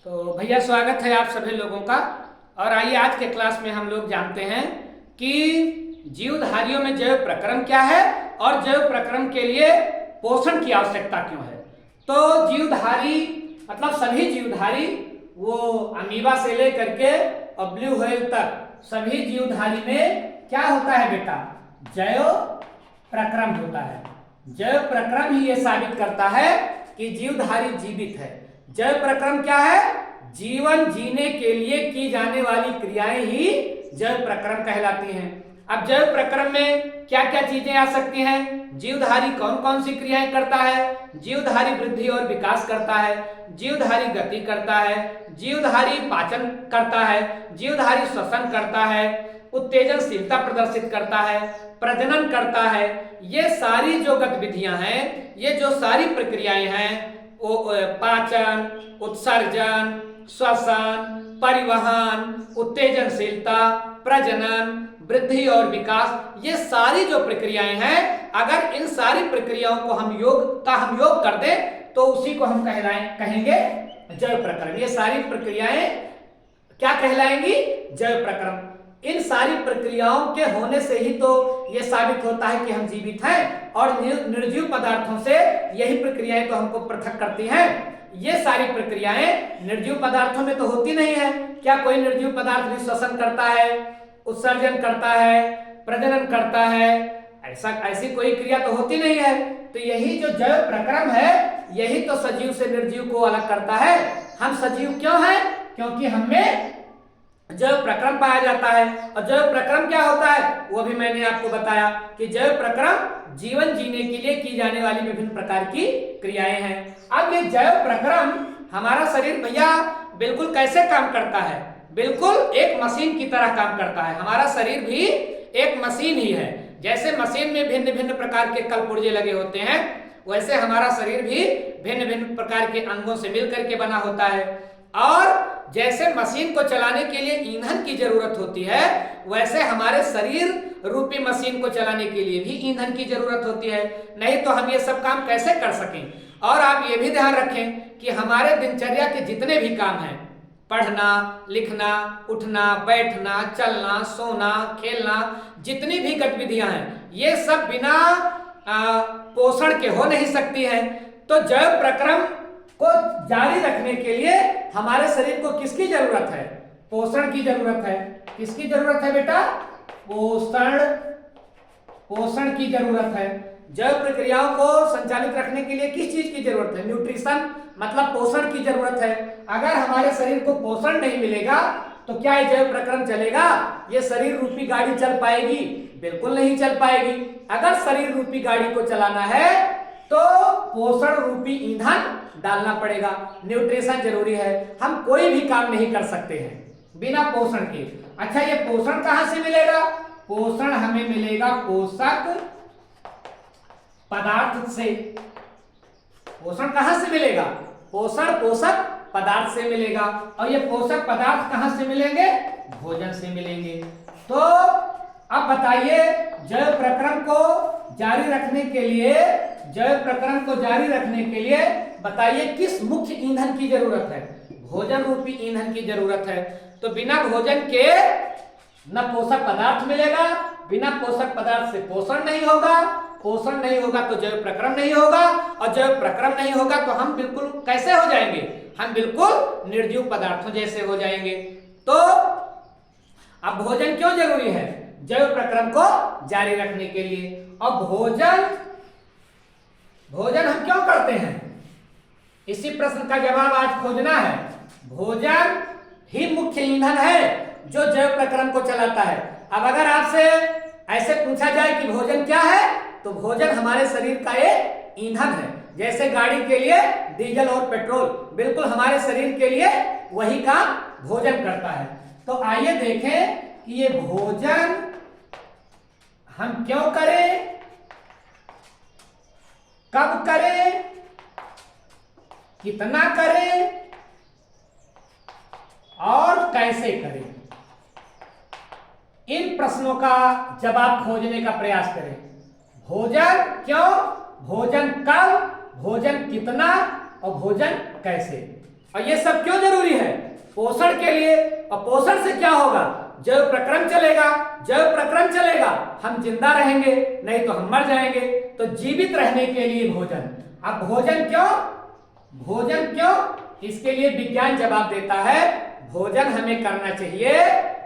तो भैया स्वागत है आप सभी लोगों का। और आइए आज के क्लास में हम लोग जानते हैं कि जीवधारियों में जैव प्रक्रम क्या है और जैव प्रक्रम के लिए पोषण की आवश्यकता क्यों है। तो जीवधारी मतलब सभी जीवधारी, वो अमीबा से लेकर के और ब्लू व्हेल तक सभी जीवधारी में क्या होता है बेटा, जैव प्रक्रम होता है। जैव प्रक्रम ही ये साबित करता है कि जीवधारी जीवित है। जैव प्रक्रम क्या है? जीवन जीने के लिए की जाने वाली क्रियाएं ही जैव प्रक्रम कहलाती हैं। अब जैव प्रक्रम में क्या क्या चीजें आ सकती हैं? जीवधारी कौन कौन सी क्रियाएं करता है? जीवधारी वृद्धि और विकास करता है, जीवधारी गति करता है, जीवधारी पाचन करता है, जीवधारी श्वसन करता है, उत्तेजनशीलता प्रदर्शित करता है, प्रजनन करता है। ये सारी जो गतिविधियां हैं, ये जो सारी प्रक्रियाएं हैं, पाचन, उत्सर्जन, श्वसन, परिवहन, उत्तेजनशीलता, प्रजनन, वृद्धि और विकास, ये सारी जो प्रक्रियाएं हैं, अगर इन सारी प्रक्रियाओं को हम योग कर दें तो उसी को हम कहेंगे जैव प्रक्रम। ये सारी प्रक्रियाएं क्या कहलाएंगी? जैव प्रक्रम। इन सारी प्रक्रियाओं के होने से ही तो यह साबित होता है कि हम जीवित हैं, और निर्जीव पदार्थों से यही प्रक्रियाएं तो हमको पृथक करती हैं। ये सारी प्रक्रियाएं निर्जीव पदार्थों में तो होती नहीं है। क्या कोई निर्जीव पदार्थ भी श्वसन करता है, उत्सर्जन करता है, प्रजनन करता है? ऐसी कोई क्रिया तो होती नहीं है। तो यही जो जैव प्रक्रम है, यही तो सजीव से निर्जीव को अलग करता है। हम सजीव क्यों हैं? क्योंकि हमें जैव प्रक्रम पाया जाता है। और जैव प्रक्रम क्या होता है वो भी मैंने आपको बताया कि जैव प्रक्रम जीवन जीने के लिए की जाने वाली विभिन्न प्रकार की क्रियाएं हैं। अब ये जैव प्रक्रम हमारा शरीर भैया बिल्कुल कैसे काम करता है? बिल्कुल एक मशीन की तरह काम करता है। हमारा शरीर भी एक मशीन ही है। जैसे मशीन में भिन्न भिन्न प्रकार के कलपुर्जे लगे होते हैं, वैसे हमारा शरीर भी भिन्न भिन्न प्रकार के अंगों से मिलकर के बना होता है। और जैसे मशीन को चलाने के लिए ईंधन की जरूरत होती है, वैसे हमारे शरीर रूपी मशीन को चलाने के लिए भी ईंधन की जरूरत होती है। नहीं तो हम ये सब काम कैसे कर सकें। और आप ये भी ध्यान रखें कि हमारे दिनचर्या के जितने भी काम हैं, पढ़ना, लिखना, उठना, बैठना, चलना, सोना, खेलना, जितनी भी गतिविधियां हैं, ये सब बिना पोषण के हो नहीं सकती हैं। तो जैव प्रक्रम को जारी रखने के लिए हमारे शरीर को किसकी जरूरत है? पोषण की जरूरत है। किसकी जरूरत है बेटा? पोषण की जरूरत है। जैव प्रक्रियाओं को संचालित रखने के लिए किस चीज की जरूरत है? न्यूट्रिशन मतलब पोषण की जरूरत है। अगर हमारे शरीर को पोषण नहीं मिलेगा तो क्या ये जैव प्रक्रम चलेगा? ये शरीर रूपी गाड़ी चल पाएगी? बिल्कुल नहीं चल पाएगी। अगर शरीर रूपी गाड़ी को चलाना है तो पोषण रूपी ईंधन डालना पड़ेगा, न्यूट्रिशन जरूरी है। हम कोई भी काम नहीं कर सकते हैं बिना पोषण के। अच्छा, ये पोषण कहां से मिलेगा? पोषण हमें मिलेगा पोषक पदार्थ से। पोषण कहां से मिलेगा? पोषण पोषक पदार्थ से मिलेगा। और ये पोषक पदार्थ कहां से मिलेंगे? भोजन से मिलेंगे। तो अब बताइए, जैव प्रक्रम को जारी रखने के लिए बताइए किस मुख्य ईंधन की जरूरत है? भोजन रूपी ईंधन की जरूरत है। तो बिना भोजन के न पोषक पदार्थ मिलेगा, बिना पोषक पदार्थ से पोषण नहीं होगा, पोषण नहीं होगा तो जैव प्रक्रम नहीं होगा, और जैव प्रक्रम नहीं होगा तो हम बिल्कुल कैसे हो जाएंगे? हम बिल्कुल निर्जीव पदार्थों जैसे हो जाएंगे। तो अब भोजन क्यों जरूरी है? जैव प्रक्रम को जारी रखने के लिए। और भोजन हम क्यों करते हैं? इसी प्रश्न का जवाब आज खोजना है। भोजन ही मुख्य ईंधन है जो जैव प्रक्रम को चलाता है। अब अगर आपसे ऐसे पूछा जाए कि भोजन क्या है, तो भोजन हमारे शरीर का एक ईंधन है। जैसे गाड़ी के लिए डीजल और पेट्रोल, बिल्कुल हमारे शरीर के लिए वही काम भोजन करता है। तो आइए देखें कि ये भोजन हम क्यों करें, कब करें, कितना करें और कैसे करें। इन प्रश्नों का जवाब खोजने का प्रयास करें। भोजन क्यों, भोजन कब, भोजन कितना और भोजन कैसे। और ये सब क्यों जरूरी है? पोषण के लिए। और पोषण से क्या होगा? जैव प्रक्रम चलेगा, जैव प्रक्रम चलेगा, हम जिंदा रहेंगे, नहीं तो हम मर जाएंगे। तो जीवित रहने के लिए भोजन। अब भोजन क्यों? भोजन क्यों? इसके लिए विज्ञान जवाब देता है, भोजन हमें करना चाहिए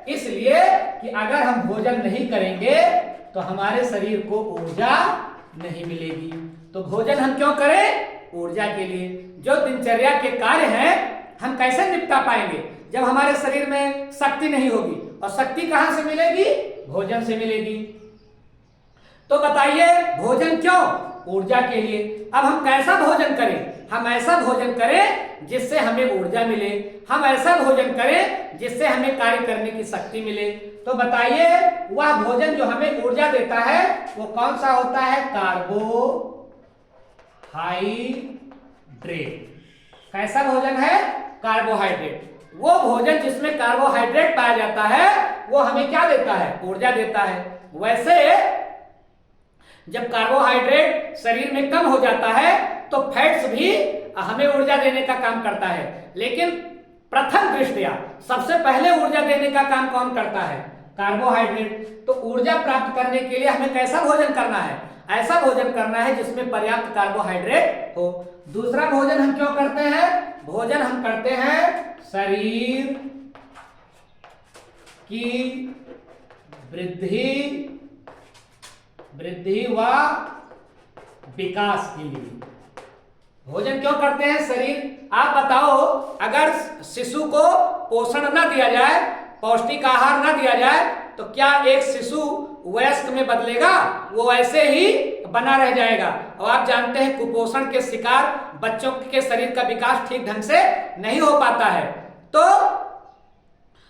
इसलिए कि अगर हम भोजन नहीं करेंगे तो हमारे शरीर को ऊर्जा नहीं मिलेगी। तो भोजन हम क्यों करें? ऊर्जा के लिए। जो दिनचर्या के कार्य हैं हम कैसे निपटा पाएंगे जब हमारे शरीर में शक्ति नहीं होगी? और शक्ति कहां से मिलेगी? भोजन से मिलेगी। तो बताइए भोजन क्यों? ऊर्जा के लिए। अब हम कैसा भोजन करें? हम ऐसा भोजन करें जिससे हमें ऊर्जा मिले, हम ऐसा भोजन करें जिससे हमें कार्य करने की शक्ति मिले। तो बताइए वह भोजन जो हमें ऊर्जा देता है वो कौन सा होता है? कार्बोहाइड्रेट। कैसा भोजन है? कार्बोहाइड्रेट। वो भोजन जिसमें कार्बोहाइड्रेट पाया जाता है वो हमें क्या देता है? ऊर्जा देता है। वैसे जब कार्बोहाइड्रेट शरीर में कम हो जाता है तो फैट्स भी हमें ऊर्जा देने का काम करता है। लेकिन प्रथम दृष्टया सबसे पहले ऊर्जा देने का काम कौन करता है? कार्बोहाइड्रेट। तो ऊर्जा प्राप्त करने के लिए हमें कैसा भोजन करना है? ऐसा भोजन करना है जिसमें पर्याप्त कार्बोहाइड्रेट हो। दूसरा भोजन हम क्यों करते हैं? भोजन हम करते हैं शरीर की वृद्धि व विकास के लिए। भोजन क्यों करते हैं? शरीर। आप बताओ अगर शिशु को पोषण न दिया जाए, पौष्टिक आहार न दिया जाए तो क्या एक शिशु वयस्क में बदलेगा? वो ऐसे ही बना रह जाएगा। और आप जानते हैं कुपोषण के शिकार बच्चों के शरीर का विकास ठीक ढंग से नहीं हो पाता है। तो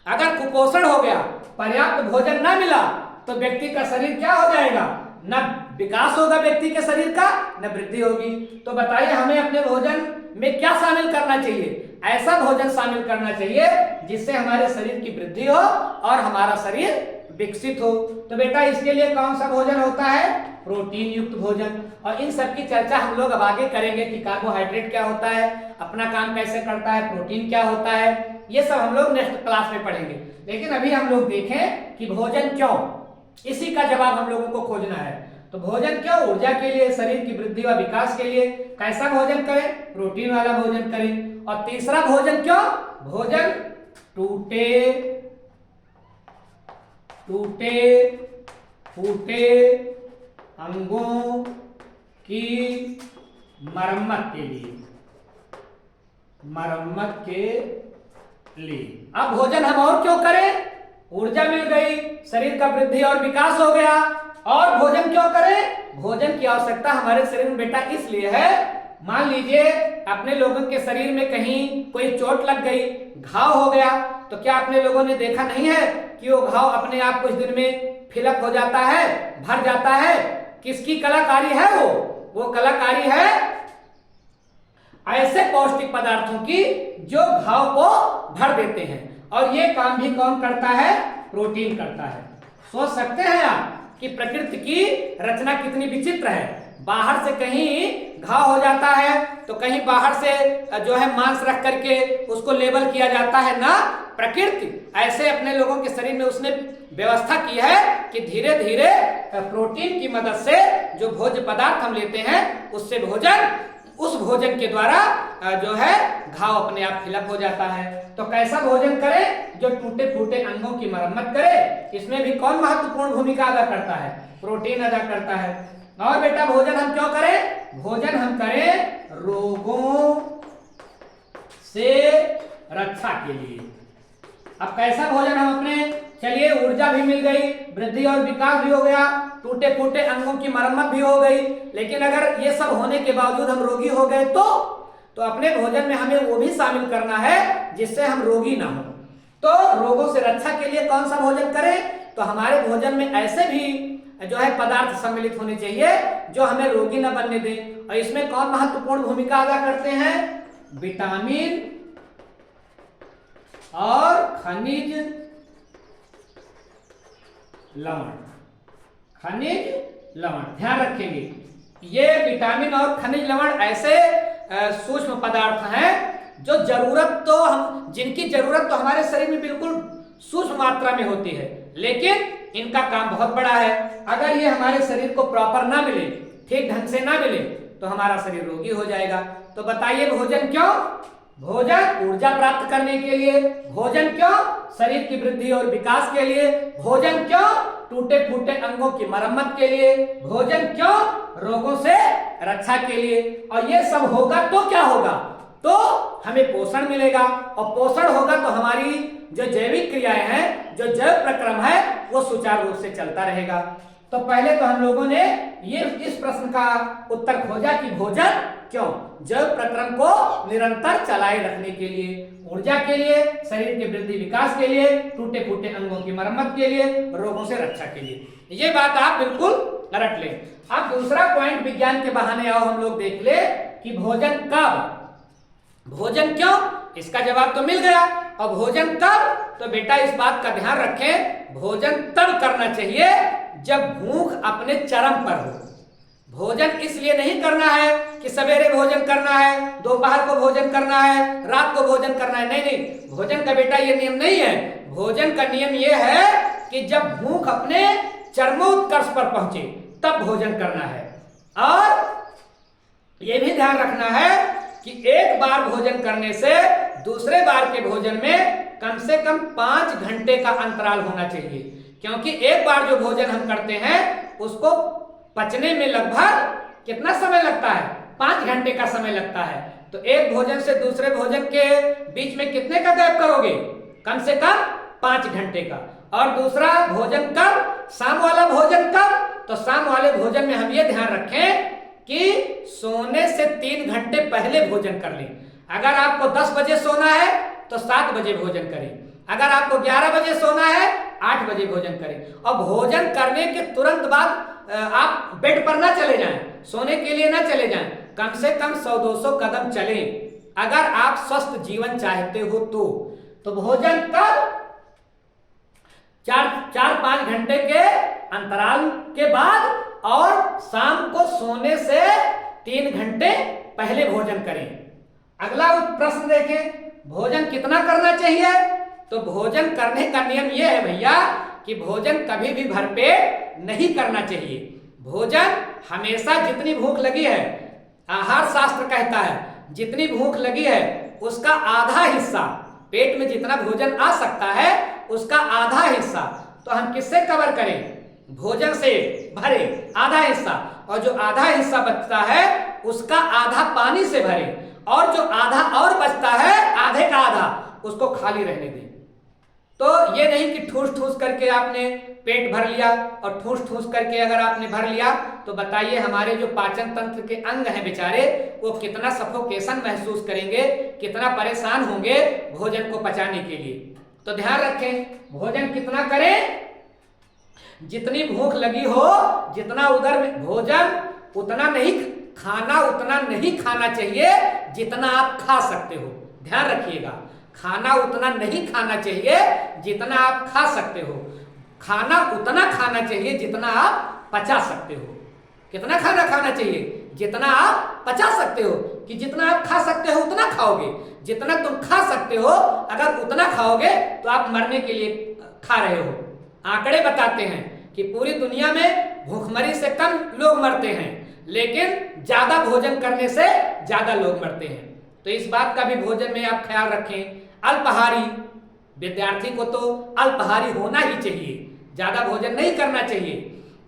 अगर कुपोषण हो गया, पर्याप्त भोजन न मिला तो व्यक्ति का शरीर क्या हो जाएगा? न विकास होगा व्यक्ति के शरीर का, न वृद्धि होगी। तो बताइए हमें अपने भोजन में क्या शामिल करना चाहिए? ऐसा भोजन शामिल करना चाहिए जिससे हमारे शरीर की वृद्धि हो और हमारा शरीर विकसित हो। तो बेटा इसके लिए कौन सा भोजन होता है? प्रोटीन युक्त भोजन। और इन सब की चर्चा हम लोग अब आगे करेंगे कि कार्बोहाइड्रेट क्या होता है, अपना काम कैसे करता है, प्रोटीन क्या होता है, ये सब हम लोग नेक्स्ट क्लास में पढ़ेंगे। लेकिन अभी हम लोग देखें कि भोजन क्यों, इसी का जवाब हम लोगों को खोजना है। तो भोजन क्यों? ऊर्जा के लिए, शरीर की वृद्धि व विकास के लिए। कैसा भोजन करें? प्रोटीन वाला भोजन करें। और तीसरा भोजन क्यों? भोजन टूटे फूटे अंगों की मरम्मत के लिए। अब भोजन हम और क्यों करें? ऊर्जा मिल गई, शरीर का वृद्धि और विकास हो गया। और भोजन क्यों करें? भोजन की आवश्यकता हमारे शरीर में बेटा इसलिए है, मान लीजिए अपने लोगों के शरीर में कहीं कोई चोट लग गई, घाव हो गया, तो क्या अपने लोगों ने देखा नहीं है कि वो घाव अपने आप कुछ दिन में फिलअप हो जाता है, भर जाता है? किसकी कलाकारी है वो कलाकारी है ऐसे पौष्टिक पदार्थों की जो घाव को भर देते हैं। और ये काम भी कौन करता है? प्रोटीन करता है। सोच सकते हैं आप कि प्रकृति की रचना कितनी विचित्र है। बाहर से कहीं घाव हो जाता है तो कहीं बाहर से जो है मांस रख करके उसको लेबल किया जाता है ना। प्रकृति ऐसे अपने लोगों के शरीर में उसने व्यवस्था की है कि धीरे धीरे प्रोटीन की मदद से जो भोज्य पदार्थ हम लेते हैं उससे उस भोजन के द्वारा जो है घाव अपने आप फिलअप हो जाता है। तो कैसा भोजन करें? जो टूटे फूटे अंगों की मरम्मत करे। इसमें भी कौन महत्वपूर्ण भूमिका अदा करता है? प्रोटीन अदा करता है। और बेटा भोजन हम क्यों करें? भोजन हम करें रोगों से रक्षा के लिए। अब कैसा भोजन हम अपने, चलिए ऊर्जा भी मिल गई, वृद्धि और विकास भी हो गया, टूटे फूटे अंगों की मरम्मत भी हो गई, लेकिन अगर ये सब होने के बावजूद हम रोगी हो गए तो अपने भोजन में हमें वो भी शामिल करना है जिससे हम रोगी ना हो। तो रोगों से रक्षा के लिए कौन सा भोजन करें? तो हमारे भोजन में ऐसे भी जो है पदार्थ सम्मिलित होने चाहिए जो हमें रोगी न बनने दें। और इसमें कौन महत्वपूर्ण भूमिका अदा करते हैं? विटामिन और खनिज लवण। ध्यान रखेंगे ये विटामिन और खनिज लवण ऐसे सूक्ष्म पदार्थ हैं जो जरूरत तो हम जिनकी जरूरत तो हमारे शरीर में बिल्कुल सूक्ष्म मात्रा में होती है, लेकिन इनका काम बहुत बड़ा है। अगर ये हमारे शरीर को प्रॉपर ना मिले, ठीक ढंग से ना मिले, तो हमारा शरीर रोगी हो जाएगा। तो बताइए भोजन क्यों? भोजन ऊर्जा प्राप्त करने के लिए। भोजन क्यों? शरीर की वृद्धि और विकास के लिए। भोजन क्यों? टूटे फूटे अंगों की मरम्मत के लिए। भोजन क्यों? रोगों से रक्षा के लिए। और ये सब होगा तो क्या होगा? तो हमें पोषण मिलेगा, और पोषण होगा तो हमारी जो जैविक क्रियाएं हैं, जो जैव प्रक्रम है, वो सुचारू रूप से चलता रहेगा। तो पहले तो हम लोगों ने ये इस प्रश्न का उत्तर खोजा कि भोजन क्यों? जैव प्रक्रम को निरंतर चलाए रखने के लिए, ऊर्जा के लिए, शरीर के वृद्धि विकास के लिए, टूटे फूटे अंगों की मरम्मत के लिए, रोगों से रक्षा के लिए। ये बात आप बिल्कुल रट लें। अब दूसरा पॉइंट विज्ञान के बहाने आओ हम लोग देख ले कि भोजन कब, भोजन क्यों, इसका जवाब तो मिल गया। और भोजन कब? तो बेटा इस बात का ध्यान रखें, भोजन तब करना चाहिए जब भूख अपने चरम पर हो। भोजन इसलिए नहीं करना है कि सवेरे भोजन करना है, दोपहर को भोजन करना है, रात को भोजन करना है। नहीं नहीं, भोजन का बेटा ये नियम नहीं है। भोजन का नियम ये है कि जब भूख अपने चरमोत्कर्ष पर पहुंचे तब भोजन करना है। और ये भी ध्यान रखना है कि एक बार भोजन करने से दूसरे बार के भोजन में कम से कम 5 घंटे का अंतराल होना चाहिए, क्योंकि एक बार जो भोजन हम करते हैं उसको पचने में लगभग कितना समय लगता है? 5 घंटे का समय लगता है। तो एक भोजन से दूसरे भोजन के बीच में कितने का गैप करोगे? कम से कम 5 घंटे का। और दूसरा भोजन कब? शाम वाला भोजन कब? तो शाम वाले भोजन में हम ये ध्यान रखें कि सोने से 3 घंटे पहले भोजन कर लें। अगर आपको 10 बजे सोना है तो 7 बजे भोजन करें। अगर आपको 11 बजे सोना है 8 बजे भोजन करें। और भोजन करने के तुरंत बाद आप बेड पर ना चले जाएं, सोने के लिए ना चले जाएं, कम से कम 100-200 कदम चलें अगर आप स्वस्थ जीवन चाहते हो तो भोजन कब? 4-5 घंटे के अंतराल के बाद, और शाम को सोने से 3 घंटे पहले भोजन करें। अगला प्रश्न देखें, भोजन कितना करना चाहिए? तो भोजन करने का नियम यह है भैया कि भोजन कभी भी भरपेट नहीं करना चाहिए। भोजन हमेशा जितनी भूख लगी है, आहार शास्त्र कहता है जितनी भूख लगी है उसका आधा हिस्सा, पेट में जितना भोजन आ सकता है उसका आधा हिस्सा तो हम किससे कवर करें? भोजन से भरे आधा हिस्सा। और जो आधा हिस्सा बचता है उसका आधा पानी से भरे, और जो आधा और बचता है, आधे का आधा, उसको खाली रहने दें। तो ये नहीं कि ठूस ठूस करके आपने पेट भर लिया, और ठूस ठूस करके अगर आपने भर लिया तो बताइए हमारे जो पाचन तंत्र के अंग हैं बेचारे, वो कितना सफोकेशन महसूस करेंगे, कितना परेशान होंगे भोजन को पचाने के लिए। तो ध्यान रखें, भोजन कितना करें? जितनी भूख लगी हो, जितना उधर में भोजन उतना नहीं खाना, उतना नहीं खाना चाहिए जितना आप खा सकते हो। ध्यान रखिएगा, खाना उतना नहीं खाना चाहिए जितना आप खा सकते हो। खाना उतना खाना चाहिए जितना आप पचा सकते हो। कितना खाना खाना चाहिए? जितना आप पचा सकते हो, कि जितना आप खा सकते हो उतना खाओगे। जितना तुम खा सकते हो अगर उतना खाओगे तो आप मरने के लिए खा रहे हो। आंकड़े बताते हैं कि पूरी दुनिया में भूखमरी से कम लोग मरते हैं, लेकिन ज्यादा भोजन करने से ज्यादा लोग मरते हैं। तो इस बात का भी भोजन में आप ख्याल रखें। अल्पाहारी विद्यार्थी को तो अल्पाहारी होना ही चाहिए, ज्यादा भोजन नहीं करना चाहिए,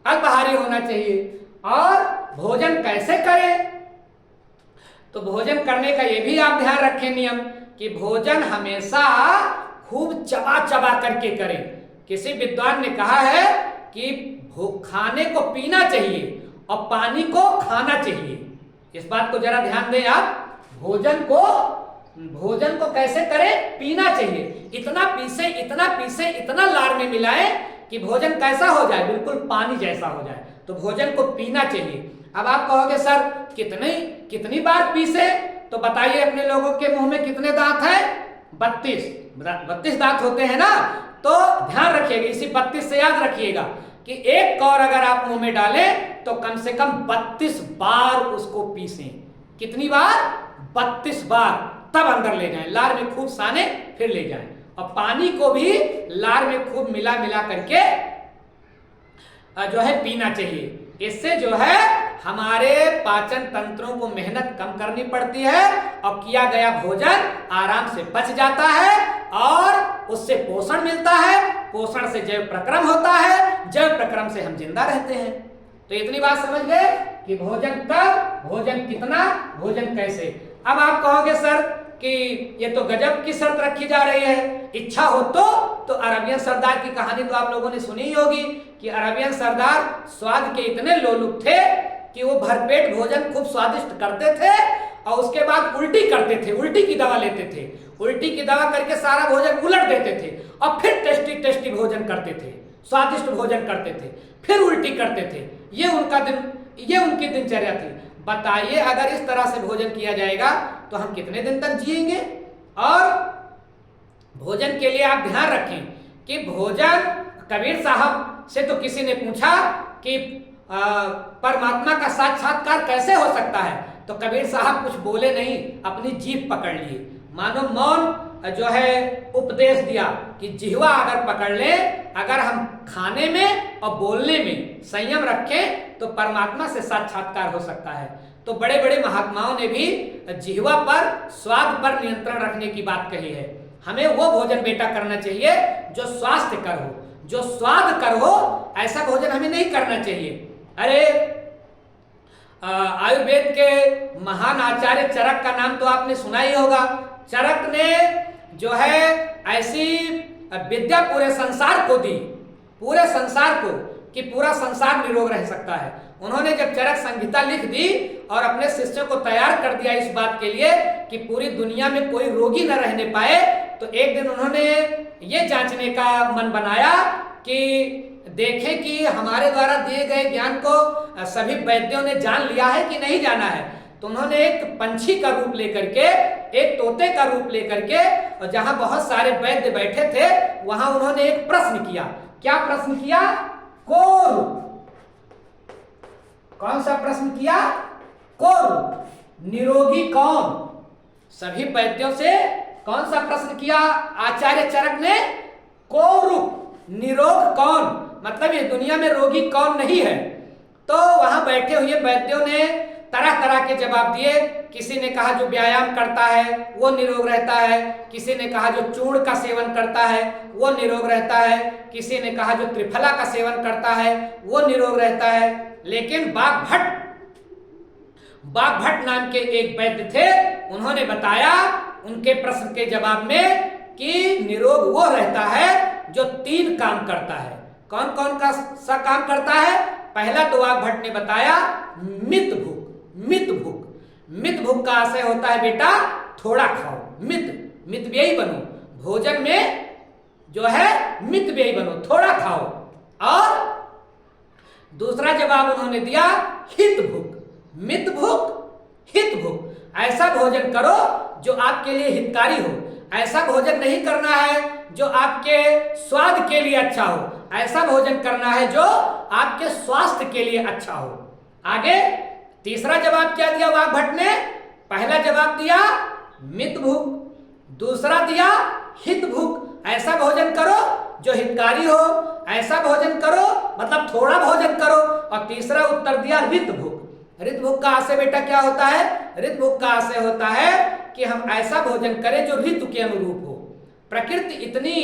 अल्पाहारी होना चाहिए। और भोजन कैसे करें? तो भोजन करने का यह भी आप ध्यान रखें नियम कि भोजन हमेशा खूब चबा चबा करके करें। किसी विद्वान ने कहा है कि खाने को पीना चाहिए और पानी को खाना चाहिए। इस बात को जरा ध्यान दें आप। भोजन को कैसे करें? पीना चाहिए। इतना पीसे इतना लार में मिलाएं कि भोजन कैसा हो जाए? बिल्कुल पानी जैसा हो जाए। तो भोजन को पीना चाहिए। अब आप कहोगे सर कितनी बार पीसे? तो बताइए अपने लोगों के मुंह में कितने दांत हैं? 32 दांत होते हैं ना। तो ध्यान रखिएगा, इसी 32 से याद रखिएगा कि एक कौर अगर आप मुंह में डालें तो कम से कम 32 बार उसको पीसें। कितनी बार? 32 बार। तब अंदर ले जाएं, लार में खूब साने फिर ले जाएं। और पानी को भी लार में खूब मिला मिला करके जो है पीना चाहिए। इससे जो है हमारे पाचन तंत्रों को मेहनत कम करनी पड़ती है और किया गया भोजन आराम से पच जाता है और उससे पोषण मिलता है, पोषण से जैव प्रक्रम होता है, जैव प्रक्रम से हम जिंदा रहते हैं। तो इतनी बात समझ गए कि भोजन कब, भोजन कितना, भोजन कैसे। अब आप कहोगे सर कि ये तो गजब की शर्त रखी जा रही है, इच्छा हो तो अरबियन सरदार की कहानी तो आप लोगों ने सुनी ही होगी कि अरबियन सरदार स्वाद के इतने लोलुप थे कि वो भरपेट भोजन खूब स्वादिष्ट करते थे और उसके बाद उल्टी करते थे, उल्टी की दवा लेते थे, उल्टी की दवा करके सारा भोजन उलट देते थे और फिर टेस्टी टेस्टी भोजन करते थे, स्वादिष्ट भोजन करते थे, फिर उल्टी करते थे। ये उनकी दिनचर्या थी। बताइए अगर इस तरह से भोजन किया जाएगा तो हम कितने दिन तक जिएंगे। और भोजन के लिए आप ध्यान रखें कि भोजन, कबीर साहब से तो किसी ने पूछा कि परमात्मा का साक्षात्कार कैसे हो सकता है, तो कबीर साहब कुछ बोले नहीं, अपनी जीभ पकड़ लिए, मानो मौन जो है उपदेश दिया कि जिह्वा अगर पकड़ ले, अगर हम खाने में और बोलने में संयम रखें तो परमात्मा से साक्षात्कार हो सकता है। तो बड़े बड़े महात्माओं ने भी जिह्वा पर, स्वाद पर नियंत्रण रखने की बात कही है। हमें वो भोजन बेटा करना चाहिए जो स्वास्थ्यकर हो, जो स्वाद कर हो, ऐसा भोजन हमें नहीं करना चाहिए। अरे आयुर्वेद के महान आचार्य चरक का नाम तो आपने सुना ही होगा। चरक ने जो है ऐसी विद्या पूरे संसार को दी, पूरे संसार को, कि पूरा संसार निरोग रह सकता है। उन्होंने जब चरक संहिता लिख दी और अपने शिष्यों को तैयार कर दिया इस बात के लिए कि पूरी दुनिया में कोई रोगी न रहने पाए, तो एक दिन उन्होंने ये जांचने का मन बनाया कि देखें कि हमारे द्वारा दिए गए ज्ञान को सभी वैद्यों ने जान लिया है कि नहीं जाना है। तो उन्होंने एक पंछी का रूप लेकर के, एक तोते का रूप लेकर के, और जहां बहुत सारे वैद्य बैठे थे वहां उन्होंने एक प्रश्न किया। क्या प्रश्न किया? कोर। कौन सा प्रश्न किया? कोर, निरोगी कौन? सभी वैद्यों से कौन सा प्रश्न किया आचार्य चरक ने? कोरुप, निरोग कौन, मतलब ये दुनिया में रोगी कौन नहीं है। तो वहां बैठे हुए वैद्यों ने तरह तरह के जवाब दिए। किसी ने कहा जो व्यायाम करता है वो निरोग रहता है, किसी ने कहा जो चूर्ण का सेवन करता है वो निरोग रहता है, किसी ने कहा जो त्रिफला का सेवन करता है वो निरोग रहता है। लेकिन बाघभट्ट नाम के एक वैद्य थे, उन्होंने बताया उनके प्रश्न के जवाब में कि निरोग वो रहता है जो 3 काम करता है। कौन कौन का सा काम करता है? पहला तो बाघभट्ट ने बताया मित भूख। मित भूख, मित भूख का आशय होता है बेटा थोड़ा खाओ, मितव्ययी बनो, भोजन में जो है मितव्ययी बनो, थोड़ा खाओ। और दूसरा जवाब उन्होंने दिया हित भूख। मित भूख, हित भूख, ऐसा भोजन करो जो आपके लिए हितकारी हो, ऐसा भोजन नहीं करना है जो आपके स्वाद के लिए अच्छा हो, ऐसा भोजन करना है जो आपके स्वास्थ्य के लिए अच्छा हो। आगे तीसरा जवाब क्या दिया बाघभट्ट ने? पहला जवाब दिया मित भूख, दूसरा दिया हित भूख, ऐसा भोजन करो जो हितकारी हो, ऐसा भोजन करो मतलब थोड़ा भोजन करो, और तीसरा उत्तर दिया ऋत भूख। ऋत भूख का आशय बेटा क्या होता है? ऋत भूख का आशय होता है कि हम ऐसा भोजन करें जो ऋतु के अनुरूप हो। प्रकृति इतनी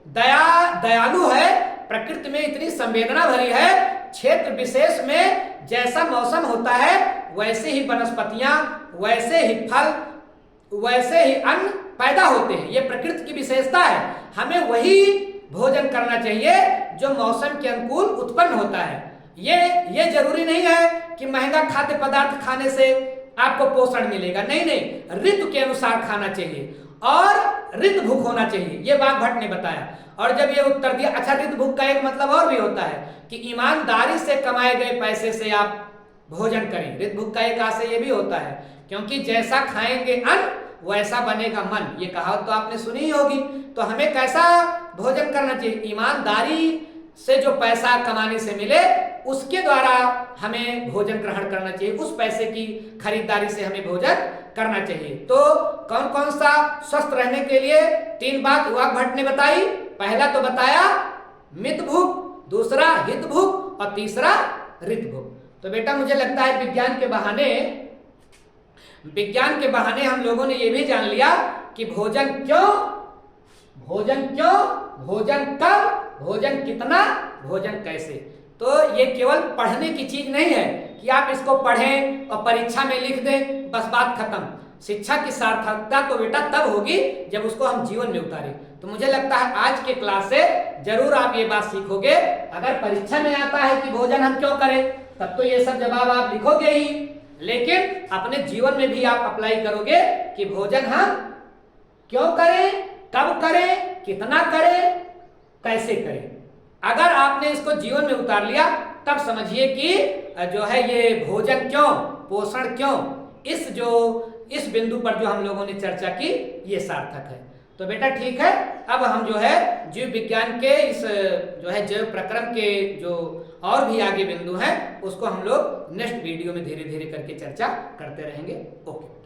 दयालु है, प्रकृति में इतनी संवेदना भरी है, क्षेत्र विशेष में जैसा मौसम होता है वैसे ही वनस्पतियां, वैसे ही फल, वैसे ही अन्न पैदा होते हैं। ये प्रकृति की विशेषता है। हमें वही भोजन करना चाहिए जो मौसम के अनुकूल उत्पन्न होता है। ये जरूरी नहीं है कि महंगा खाद्य पदार्थ खाने से आपको पोषण मिलेगा, नहीं नहीं, ऋतु के अनुसार खाना चाहिए और ऋत भूख होना चाहिए, ये बाघभट्ट ने बताया। और जब ये उत्तर दिया, अच्छा ऋत भूख का एक मतलब और भी होता है कि ईमानदारी से कमाए गए पैसे से आप भोजन करें। ऋत भूख का एक आशय ये भी होता है, क्योंकि जैसा खाएंगे अन्न वैसा बनेगा मन, ये कहावत तो आपने सुनी ही होगी। तो हमें कैसा भोजन करना चाहिए? ईमानदारी से जो पैसा कमाने से मिले उसके द्वारा हमें भोजन ग्रहण करना चाहिए, उस पैसे की खरीदारी से हमें भोजन करना चाहिए। तो कौन कौन सा स्वस्थ रहने के लिए 3 बात युवा भट्ट ने बताई। पहला तो बताया मित भूख, दूसरा हित भूख और तीसरा ऋत भूख। तो बेटा मुझे लगता है विज्ञान के बहाने हम लोगों ने ये भी जान लिया कि भोजन क्यों, भोजन कब, भोजन कितना, भोजन कैसे। तो ये केवल पढ़ने की चीज नहीं है कि आप इसको पढ़ें और परीक्षा में लिख दें, बस बात खत्म। शिक्षा की सार्थकता तो बेटा तब होगी जब उसको हम जीवन में उतारें। तो मुझे लगता है आज के क्लास से जरूर आप ये बात सीखोगे। अगर परीक्षा में आता है कि भोजन हम क्यों करें, तब तो ये सब जवाब आप लिखोगे ही, लेकिन अपने जीवन में भी आप अप्लाई करोगे कि भोजन हम क्यों करें, कब करें, कितना करें, कैसे करें। अगर आपने इसको जीवन में उतार लिया तब समझिए कि जो है ये भोजन क्यों, पोषण क्यों, इस बिंदु पर जो हम लोगों ने चर्चा की ये सार्थक है। तो बेटा ठीक है, अब हम जो है जीव विज्ञान के इस जो है जैव प्रक्रम के जो और भी आगे बिंदु हैं उसको हम लोग नेक्स्ट वीडियो में धीरे धीरे करके चर्चा करते रहेंगे। ओके।